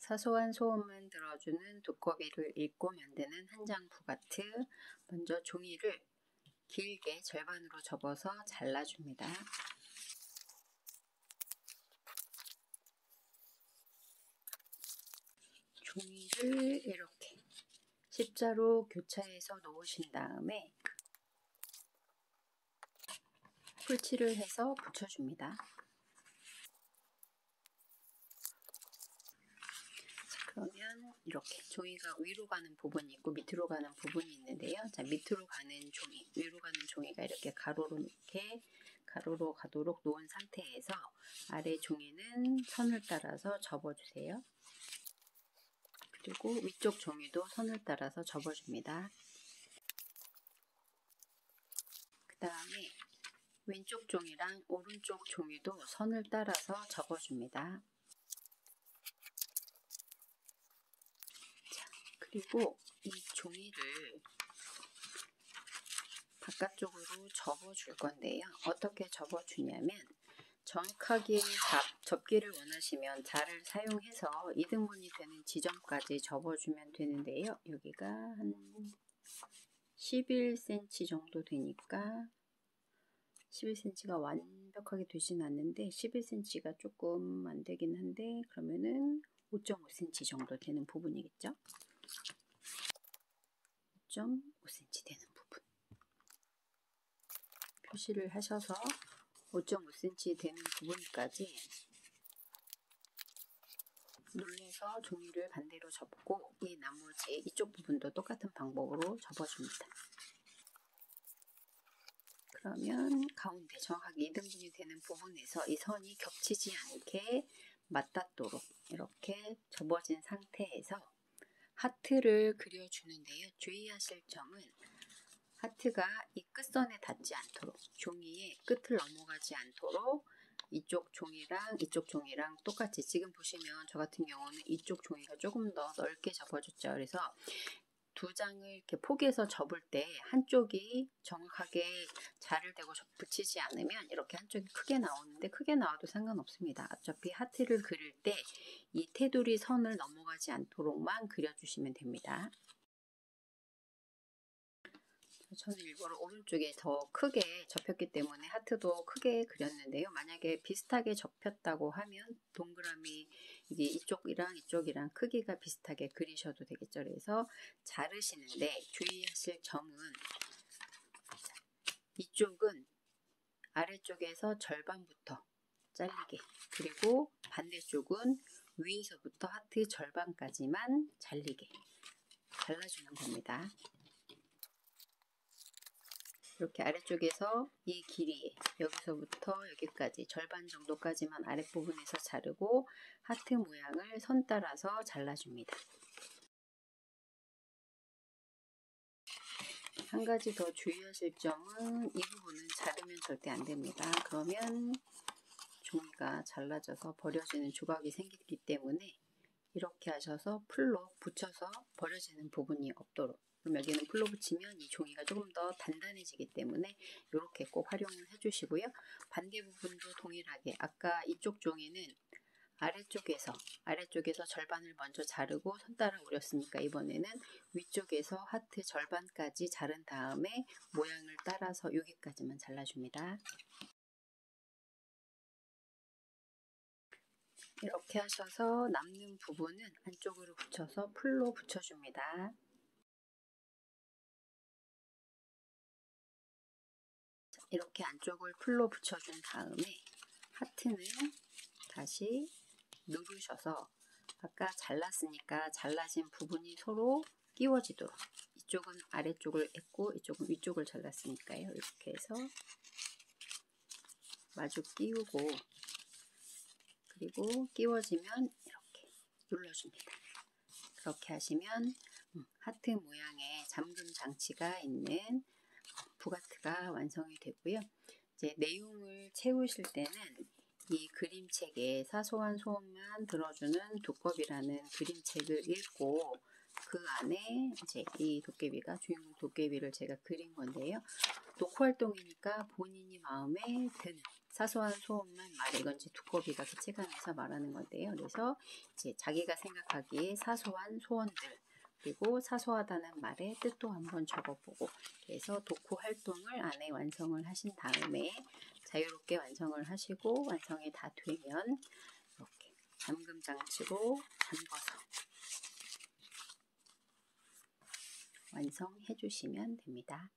사소한 소음만 들어주는 두꺼비를 읽고 만드는 한장 부가트. 먼저 종이를 길게 절반으로 접어서 잘라줍니다. 종이를 이렇게 십자로 교차해서 놓으신 다음에 풀칠을 해서 붙여줍니다. 그러면 이렇게 종이가 위로 가는 부분이 있고 밑으로 가는 부분이 있는데요. 자, 밑으로 가는 종이, 위로 가는 종이가 이렇게 가로로 가도록 놓은 상태에서 아래 종이는 선을 따라서 접어주세요. 그리고 위쪽 종이도 선을 따라서 접어줍니다. 그 다음에 왼쪽 종이랑 오른쪽 종이도 선을 따라서 접어줍니다. 그리고 이 종이를 바깥쪽으로 접어줄 건데요. 어떻게 접어주냐면 정확하게 접기를 원하시면 자를 사용해서 2등분이 되는 지점까지 접어주면 되는데요. 여기가 한 11cm 정도 되니까 11cm가 완벽하게 되진 않는데 11cm가 조금 안 되긴 한데 그러면은 5.5cm 정도 되는 부분이겠죠. 5.5cm 되는 부분 표시를 하셔서 5.5cm 되는 부분까지 눌러서 종이를 반대로 접고 이 나머지 이쪽 부분도 똑같은 방법으로 접어줍니다. 그러면 가운데 정확하게 2등분이 되는 부분에서 이 선이 겹치지 않게 맞닿도록 이렇게 접어진 상태에서 하트를 그려주는데요. 주의하실 점은 하트가 이 끝선에 닿지 않도록 종이의 끝을 넘어가지 않도록 이쪽 종이랑 똑같이 지금 보시면 저 같은 경우는 이쪽 종이가 조금 더 넓게 접어졌죠. 그래서 두 장을 이렇게 포개서 접을 때 한쪽이 정확하게 자를 대고 붙이지 않으면 이렇게 한쪽이 크게 나오는데 크게 나와도 상관없습니다. 어차피 하트를 그릴 때 이 테두리 선을 넘어가지 않도록만 그려주시면 됩니다. 저는 일부러 오른쪽에 더 크게 접혔기 때문에 하트도 크게 그렸는데요. 만약에 비슷하게 접혔다고 하면 동그라미 이게 이쪽이랑 크기가 비슷하게 그리셔도 되겠죠. 그래서 자르시는데 주의하실 점은 이쪽은 아래쪽에서 절반부터 잘리게, 그리고 반대쪽은 위에서부터 하트 절반까지만 잘리게 잘라주는 겁니다. 이렇게 아래쪽에서 이 길이에 여기서부터 여기까지 절반 정도까지만 아랫부분에서 자르고 하트 모양을 선 따라서 잘라줍니다. 한 가지 더 주의하실 점은 이 부분은 자르면 절대 안 됩니다. 그러면 종이가 잘라져서 버려지는 조각이 생기기 때문에 이렇게 하셔서 풀로 붙여서 버려지는 부분이 없도록. 그럼 여기는 풀로 붙이면 이 종이가 조금 더 단단해지기 때문에 이렇게 꼭 활용을 해주시고요. 반대 부분도 동일하게 아까 이쪽 종이는 아래쪽에서 절반을 먼저 자르고 선 따라 오렸으니까 이번에는 위쪽에서 하트 절반까지 자른 다음에 모양을 따라서 여기까지만 잘라줍니다. 이렇게 하셔서 남는 부분은 안쪽으로 붙여서 풀로 붙여줍니다. 이렇게 안쪽을 풀로 붙여준 다음에 하트는 다시 누르셔서 아까 잘랐으니까 잘라진 부분이 서로 끼워지도록, 이쪽은 아래쪽을 했고 이쪽은 위쪽을 잘랐으니까요. 이렇게 해서 마주 끼우고 그리고 끼워지면 이렇게 눌러줍니다. 그렇게 하시면 하트 모양의 잠금 장치가 있는 부가트가 완성이 되고요. 이제 내용을 채우실 때는 이 그림책에 사소한 소음만 들어주는 두꺼비라는 그림책을 읽고 그 안에 이제 이 도깨비가 주인공 도깨비를 제가 그린 건데요. 녹화 활동이니까 본인이 마음에 드는 사소한 소원만 말해. 이건 이제 두꺼비가 그 책 안에서 말하는 건데요. 그래서 이제 자기가 생각하기에 사소한 소원들 그리고 사소하다는 말의 뜻도 한번 적어보고 그래서 독후 활동을 안에 완성을 하신 다음에 자유롭게 완성을 하시고 완성이 다 되면 이렇게 잠금 장치로 잠궈서 완성해 주시면 됩니다.